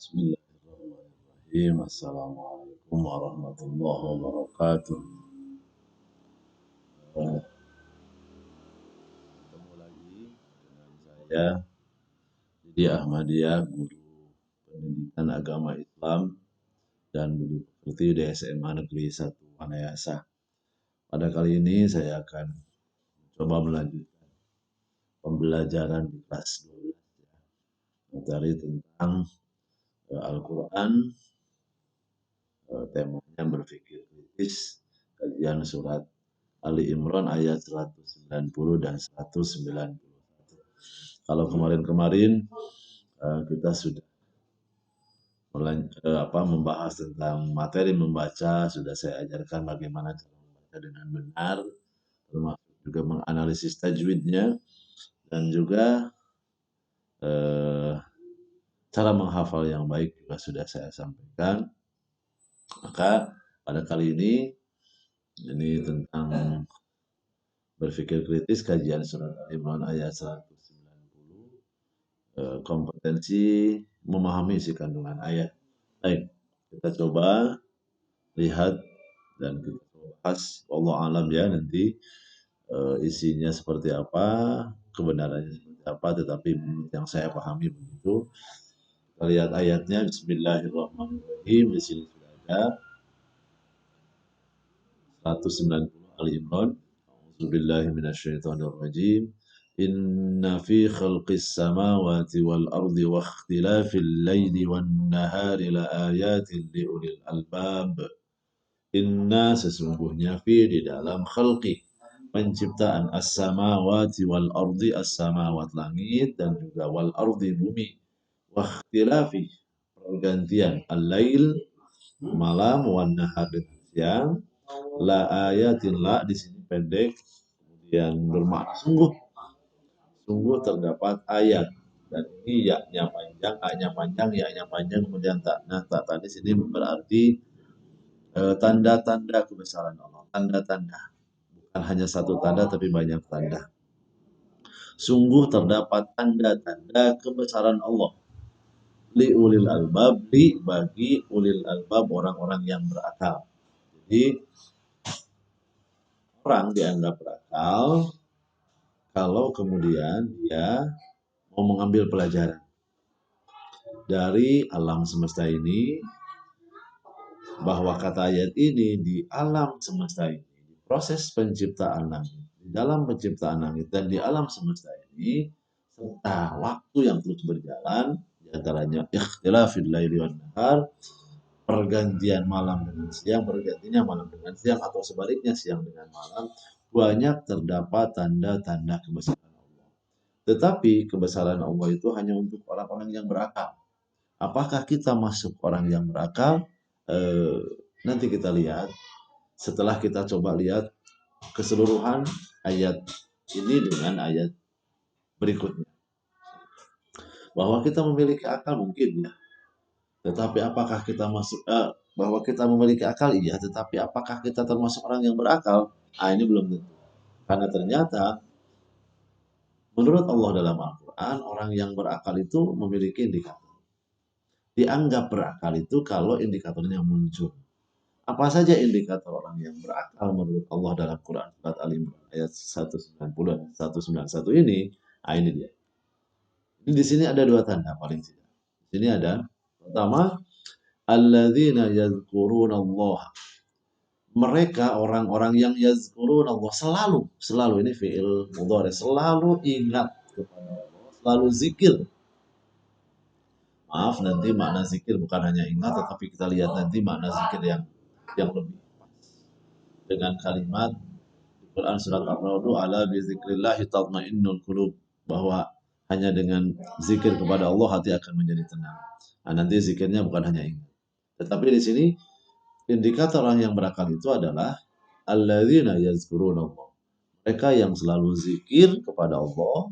Bismillahirrahmanirrahim. Assalamualaikum warahmatullahi wabarakatuh. Ketemu lagi dengan saya, Didi Ahmadiyah, guru pendidikan agama Islam dan Budi Pekerti di SMA Negeri 1 Wanayasa. Pada kali ini saya akan coba melanjutkan pembelajaran di kelas 12 materi tentang Al-Quran, temanya berpikir kritis, kajian surat Ali Imran ayat 190 dan 191. Kalau kemarin-kemarin kita sudah membahas tentang materi membaca, sudah saya ajarkan bagaimana cara membaca dengan benar, termasuk juga menganalisis tajwidnya, dan juga cara menghafal yang baik juga sudah saya sampaikan. Maka pada kali ini tentang berpikir kritis, kajian surat Al-Imran ayat 190, kompetensi memahami isi kandungan ayat. Baik, kita coba lihat dan kita bahas. Allah alam ya, nanti isinya seperti apa, kebenarannya seperti apa, tetapi yang saya pahami begitu. Kita lihat ayatnya. Bismillahirrahmanirrahim. Di sini sudah ada 190 Ali Imran. A'udzubillahi minasyaitonirrajim. Inna fi khalqis samawati wal ardi wa ikhtilafil laili wan nahari la ayatin li ulil albab. Inna sesungguhnya fi di dalam khalqi penciptaan as-samawati wal ardi, as-samawat langit dan juga wal ardi bumi, wa ikhtilafi pergantian al-lail malam wan nahar dengan siang, la ayatin la di sini pendek kemudian bermakna sungguh terdapat ayat, dan ini ya-nya panjang, a-nya panjang, ya-nya panjang, kemudian tak. Nah, tak tadi sini berarti tanda-tanda kebesaran Allah, tanda-tanda, bukan hanya satu tanda tapi banyak tanda. Sungguh terdapat tanda-tanda kebesaran Allah li ulil albab, li bagi ulil albab, orang-orang yang berakal. Jadi orang dianggap berakal kalau kemudian dia mau mengambil pelajaran dari alam semesta ini, bahwa kata ayat ini di alam semesta ini, di proses penciptaan langit, di dalam penciptaan langit dan di alam semesta ini, serta waktu yang terus berjalan, diantaranya ikhtilafil laili wan nahar, pergantian malam dengan siang, bergantinya malam dengan siang atau sebaliknya siang dengan malam, banyak terdapat tanda-tanda kebesaran Allah. Tetapi kebesaran Allah itu hanya untuk orang-orang yang berakal. Apakah kita masuk orang yang berakal? Nanti kita lihat setelah kita coba lihat keseluruhan ayat ini dengan ayat berikutnya. Bahwa kita memiliki akal mungkin ya, tetapi apakah kita masuk bahwa kita memiliki akal iya, tetapi apakah kita termasuk orang yang berakal? Ini belum tentu. Karena ternyata menurut Allah dalam Al-Quran, orang yang berakal itu memiliki indikator. Dianggap berakal itu kalau indikatornya muncul. Apa saja indikator orang yang berakal menurut Allah dalam Quran surat Al-Imran ayat 190 dan 191 ini? Ini dia. Ini di sini ada dua tanda paling tidak. Di sini ada pertama, alladzina yadhkuruna Allah. Mereka orang-orang yang yazkurun Allah, selalu ini fi'il mudhari, selalu ingat kepada Allah, selalu zikir. Maaf, nanti makna zikir bukan hanya ingat, tetapi kita lihat nanti makna zikir yang lebih pas dengan kalimat di Quran surat Ar-Ra'd, ala bi dzikrillahi tatmainnul qulub, bahwa hanya dengan zikir kepada Allah hati akan menjadi tenang. Nanti zikirnya bukan hanya ingat. Tetapi di sini indikator orang yang berakal itu adalah alladzina yazkuruna Allah. Mereka yang selalu zikir kepada Allah,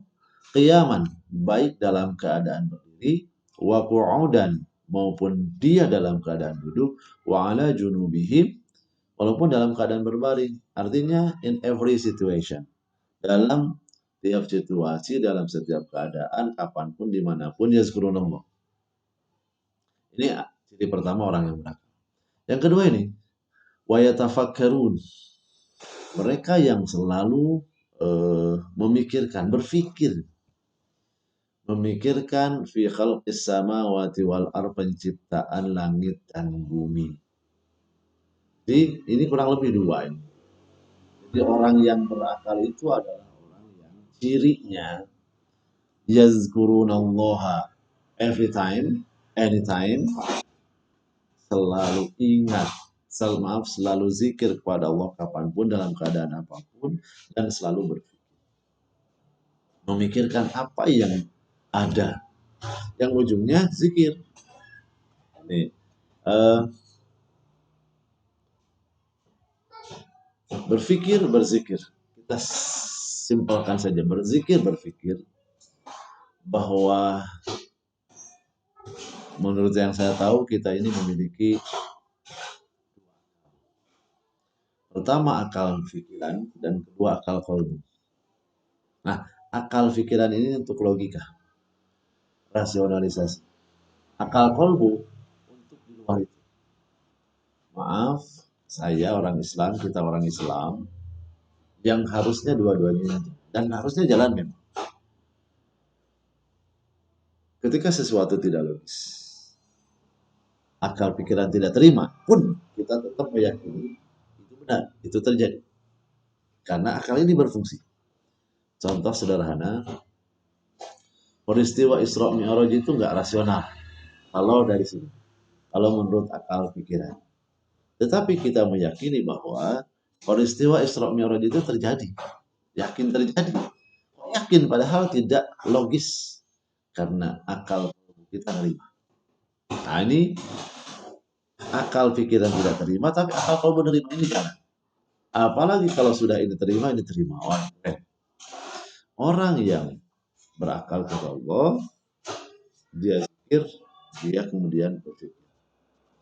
qiyaman, baik dalam keadaan berdiri, wa qu'udan, maupun dia dalam keadaan duduk, wa ala junubihim, walaupun dalam keadaan berbaring. Artinya in every situation, dalam tiap situasi, dalam setiap keadaan, kapanpun, dimanapun, yazkurun Allah. Ini ciri pertama orang yang berakal. Yang kedua ini, wayatafakkarun. Mereka yang selalu memikirkan, memikirkan fi khalqis samawati wal ard, penciptaan langit dan bumi. Jadi ini kurang lebih dua ini. Jadi orang yang berakal itu adalah orang yang cirinya yazkurunallaha every time, anytime, selalu ingat, selalu zikir kepada Allah kapanpun, dalam keadaan apapun, dan selalu berpikir, memikirkan apa yang ada, yang ujungnya zikir. Nih, berpikir, berzikir. Kita simpelkan saja, berzikir, berpikir, bahwa menurut yang saya tahu kita ini memiliki pertama akal pikiran dan kedua akal kolbu. Nah, akal pikiran ini untuk logika, rasionalisasi. Akal kolbu untuk di luar itu. Maaf, saya orang Islam, kita orang Islam, yang harusnya dua-duanya dan harusnya jalan memang. Ketika sesuatu tidak logis, akal pikiran tidak terima, pun kita tetap meyakini itu benar, itu terjadi. Karena akal ini berfungsi. Contoh sederhana, peristiwa Isra Mi'raj itu nggak rasional kalau dari sini, kalau menurut akal pikiran. Tetapi kita meyakini bahwa peristiwa Isra Mi'raj itu terjadi, yakin terjadi, yakin padahal tidak logis karena akal kita terima. Nah ini akal pikiran tidak terima, tapi akal kalbu menerima, ini jangan. Apalagi kalau sudah ini terima, ini terima. Orang yang berakal kepada Allah, dia zikir, dia kemudian berpikir.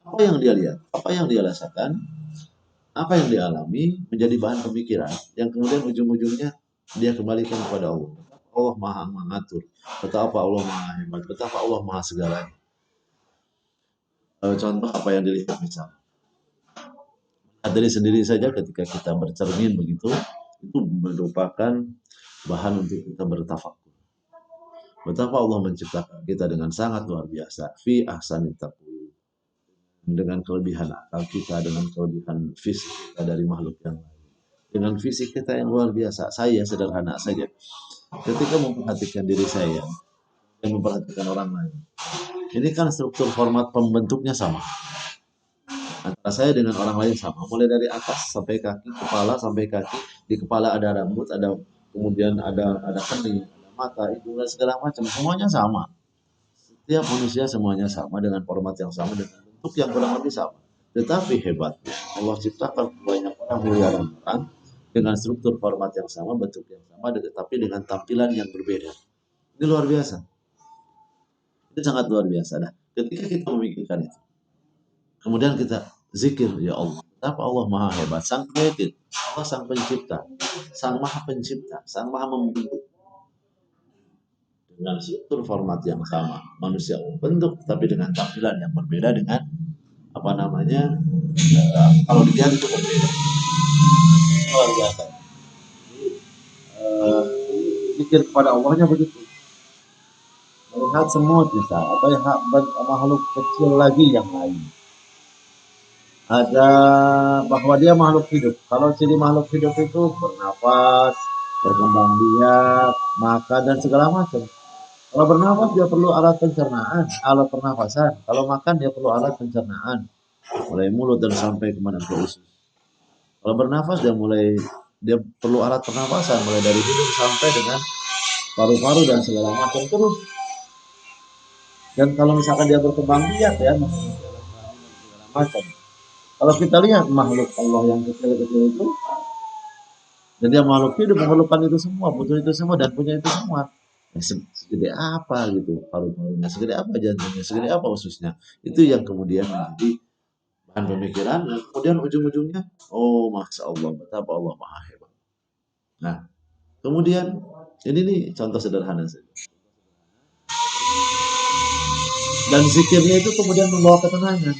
Apa yang dia lihat, apa yang dia rasakan, apa yang dia alami menjadi bahan pemikiran yang kemudian ujung-ujungnya dia kembalikan kepada Allah. Allah Maha mengatur, betapa Allah Maha hebat, betapa Allah Maha segalanya. Contoh apa yang dilihat misalnya. Dari sendiri saja ketika kita bercermin begitu, itu merupakan bahan untuk kita bertafakur. Betapa Allah menciptakan kita dengan sangat luar biasa. Fi ahsanit taqwim. Dengan kelebihan akal kita, dengan kelebihan fisik kita dari makhluk yang lain. Dengan fisik kita yang luar biasa. Saya sederhana saja. Ketika memperhatikan diri saya dan memperhatikan orang lain. Ini kan struktur format pembentuknya sama. Antara saya dengan orang lain sama. Mulai dari atas sampai kaki, kepala sampai kaki. Di kepala ada rambut, ada kemudian ada kening, ada mata, hidung dan segala macam. Semuanya sama. Setiap manusia semuanya sama dengan format yang sama, dengan bentuk yang kurang lebih sama. Tetapi hebatnya Allah ciptakan banyak orang, miliaran orang dengan struktur format yang sama, bentuk yang sama, tetapi dengan tampilan yang berbeda. Ini luar biasa. Ini sangat luar biasa. Nah, ketika kita memikirkan itu, kemudian kita zikir, ya Allah, betapa Allah Maha hebat, Sang Creator, Allah Sang Pencipta, Sang Maha Pencipta, Sang Maha Membentuk. Dengan struktur format yang sama, manusia membentuk, tapi dengan tampilan yang berbeda, dengan apa namanya, kalau dilihat itu berbeda. Luar biasa. Pikir kepada Allahnya begitu. Melihat semut bisa, atau makhluk kecil lagi yang lain. Ada bahwa dia makhluk hidup. Kalau ciri makhluk hidup itu bernafas, berkembang biak, makan dan segala macam. Kalau bernafas dia perlu alat pencernaan, alat pernafasan. Kalau makan dia perlu alat pencernaan, mulai mulut dan sampai kemana ke usus. Kalau bernafas dia perlu alat pernafasan, mulai dari hidung sampai dengan paru-paru dan segala macam terus. Dan kalau misalkan dia berkembang biak ya, macam. Kalau kita lihat makhluk Allah yang kecil-kecil itu, dan dia makhluk hidup memerlukan itu semua, butuh itu semua dan punya itu semua. Segede apa gitu paru-parunya, segede apa jantungnya, segede apa ususnya. Itu yang kemudian menjadi bahan pemikiran, dan kemudian ujung-ujungnya, oh masya Allah, betapa Allah Maha hebat. Nah, kemudian ini nih contoh sederhana saja. Dan zikirnya itu kemudian membawa ketenangan,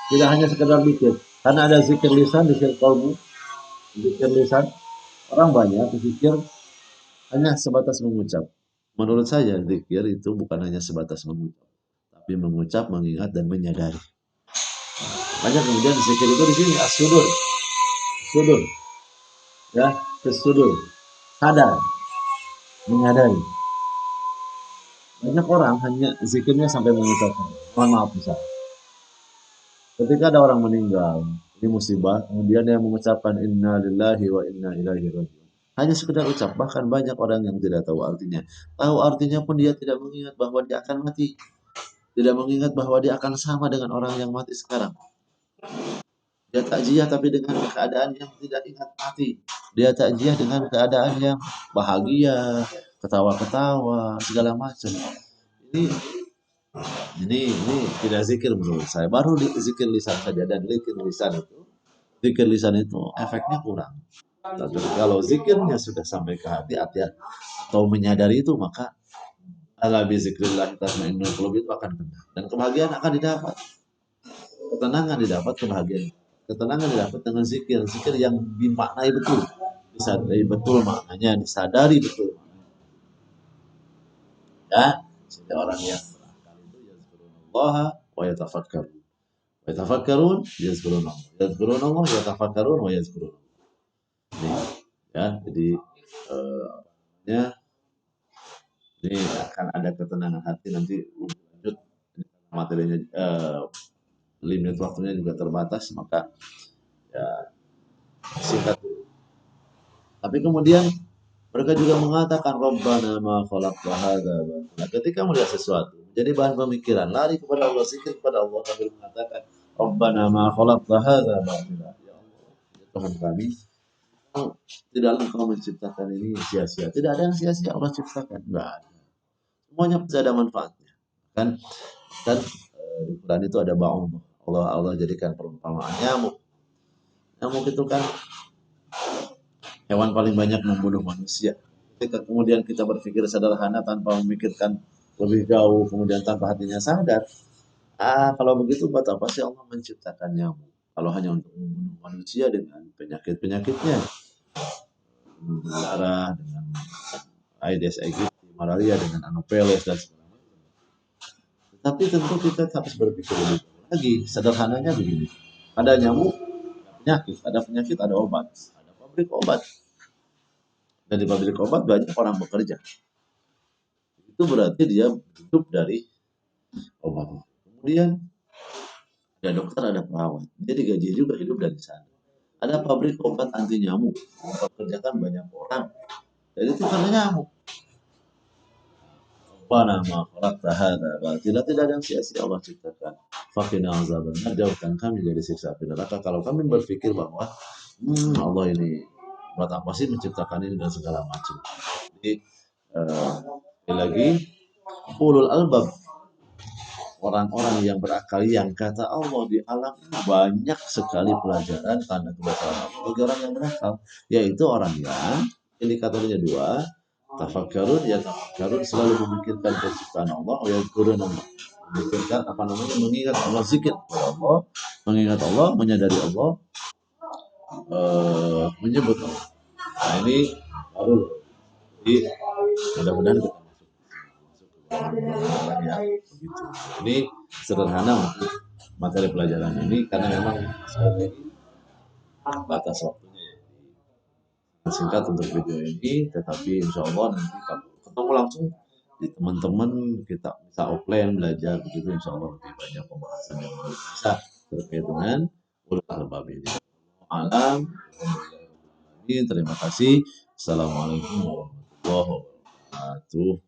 tidak hanya sekedar zikir. Karena ada zikir lisan, zikir kalbu, zikir lisan. Orang banyak zikir hanya sebatas mengucap. Menurut saya zikir itu bukan hanya sebatas mengucap, tapi mengucap, mengingat dan menyadari. Banyak kemudian zikir itu di sini as-sudur, sudur, ya, kesudur, sadar, menyadari. Banyak orang hanya zikirnya sampai mengucapkan. Mohon maaf bisa. Ketika ada orang meninggal, ini musibah, kemudian dia mengucapkan inna lillahi wa inna ilaihi rajiun. Hanya sekedar ucap, bahkan banyak orang yang tidak tahu artinya. Tahu artinya pun dia tidak mengingat bahwa dia akan mati. Tidak mengingat bahwa dia akan sama dengan orang yang mati sekarang. Dia takziah tapi dengan keadaan yang tidak ingat mati. Dia takziah dengan keadaan yang bahagia, ketawa-ketawa, segala macam. Ini ini tidak zikir menurut saya. Baru zikir lisan saja, dan zikir lisan itu efeknya kurang. Tapi kalau zikirnya sudah sampai ke hati atau menyadari itu, maka ala bi zikrillah tatmainnul qulub itu akan kena. Dan kebahagiaan akan didapat. Ketenangan didapat, kebahagiaan. Ketenangan didapat dengan zikir, zikir yang dimaknai betul, disadari betul maknanya, disadari betul. Ya, sehingga orang yang berakal itu yazkurunallaha wa yatafakkarun. Wa yatafakkarun yazkurunallah. Yazkurunallah yatafakkarun wa yazkurun. Ini ya, jadi ya, ini akan ada ketenangan hati nanti lanjut materinya, limit waktunya juga terbatas, maka ya singkat. Tapi kemudian mereka juga mengatakan Rabbana ma khalaqta hadza batila. Ketika melihat sesuatu jadi bahan pemikiran, lari kepada Allah, zikir kepada Allah sambil mengatakan Rabbana ma khalaqta hadza batila. Ya Allah, ya Tuhan kami, tidaklah Engkau menciptakan ini sia-sia. Tidak ada yang sia-sia Allah ciptakan. Enggak ada. Semuanya pasti ada manfaatnya. Kan dan di Quran itu ada ba'um. Allah jadikan perumpamaan nyamuk. Nyamuk itu kan hewan paling banyak membunuh manusia. Ketika kemudian kita berpikir sederhana tanpa memikirkan lebih jauh, kemudian tanpa hatinya sadar, kalau begitu buat apa sih Allah menciptakan nyamuk? Kalau hanya untuk membunuh manusia dengan penyakit-penyakitnya, darah, dengan Aedes aegypti, malaria, dengan Anopheles dan sebagainya. Tapi tentu kita harus berpikir lebih lagi. Sederhananya begini, ada nyamuk, ada penyakit, ada obat, ada pabrik obat. Dan di pabrik obat banyak orang bekerja. Itu berarti dia hidup dari obat. Kemudian ada dokter, ada perawat. Dia digaji juga hidup dari sana. Ada pabrik obat anti nyamuk, mempekerjakan banyak orang. Jadi itu karena nyamuk. Rabbana ma khalaqta hadza batila, tidak ada yang sia-sia Allah ciptakan. Faqina azabannar, jauhkan kami dari siksa api neraka. Kalau kami berpikir bahwa Allah ini buat apa sih menciptakan ini dan segala macam. Jadi lagi ulul albab, orang-orang yang berakal, yang kata Allah di alam banyak sekali pelajaran tanda kebesaran Allah bagi orang yang berakal, yaitu orang yang indikatornya dua, tafakkarun, ya tafakkarun selalu memikirkan penciptaan Allah, ya turun Allah, memikirkan apa namanya, mengingat Allah, zikir Allah, mengingat Allah, menyadari Allah, menyebut Allah. Nah ini baru, jadi mudah-mudahan kita ya begitu. Ini sederhana untuk materi pelajaran ini karena memang sekali lagi batas waktunya ya singkat untuk video ini, tetapi insya Allah nanti kalau ketemu langsung di teman-teman kita bisa offline belajar begitu, insya Allah lebih banyak pembahasan yang bisa terkait dengan ulul albab ini. Alam, terima kasih. Assalamualaikum warahmatullahi wabarakatuh.